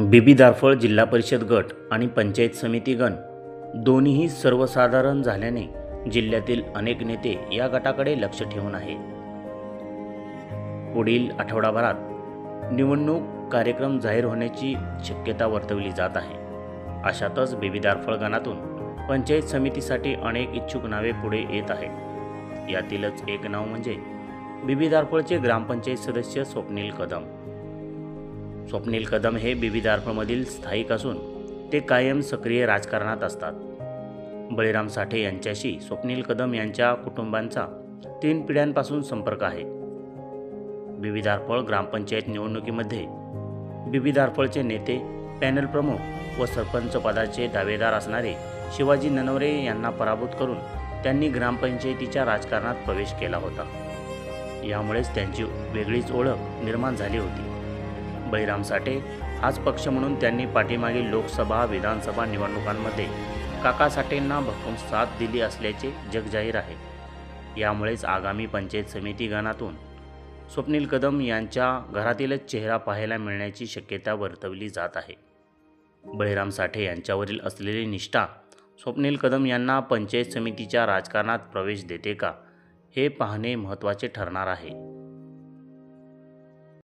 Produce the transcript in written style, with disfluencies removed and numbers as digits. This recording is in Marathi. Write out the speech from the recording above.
बीबी दारफळ जिल्हा परिषद गट आणि पंचायत समिती गण दोन्हीही सर्वसाधारण झाल्याने जिल्ह्यातील अनेक नेते या गटाकडे लक्ष ठेवून आहेत. पुढील आठवडाभरात निवडणूक कार्यक्रम जाहीर होण्याची शक्यता वर्तवली जात आहे. अशातच बीबी दारफळ गणातून पंचायत समितीसाठी अनेक इच्छुक नावे पुढे येत आहेत. यातीलच एक नाव म्हणजे बीबी दारफळचे ग्रामपंचायत सदस्य स्वप्नील कदम. स्वप्नील कदम हे बीबी दारफळमधील स्थायिक असून ते कायम सक्रिय राजकारणात असतात. बळीराम साठे यांच्याशी स्वप्नील कदम यांच्या कुटुंबांचा 3 पिढ्यांपासून संपर्क आहे. बीबी दारफळ ग्रामपंचायत निवडणुकीमध्ये बीबी दारफळचे नेते, पॅनल प्रमुख व सरपंच पदाचे दावेदार असणारे शिवाजी ननवरे यांना पराभूत करून त्यांनी ग्रामपंचायतीच्या राजकारणात प्रवेश केला होता. यामुळेच त्यांची वेगळीच ओळख निर्माण झाली होती. बळीराम साठे हाच पक्ष म्हणून त्यांनी पाठीमागील लोकसभा, विधानसभा निवडणुकांमध्ये काका साठेंना भक्कम साथ दिली असल्याचे जगजाहीर आहे. यामुळेच आगामी पंचायत समिती गणातून स्वप्नील कदम यांच्या घरातीलच चेहरा पाहायला मिळण्याची शक्यता वर्तवली जात आहे. बळीराम साठे यांच्यावरील असलेली निष्ठा स्वप्नील कदम यांना पंचायत समितीच्या राजकारणात प्रवेश देते का, हे पाहणे महत्त्वाचे ठरणार आहे.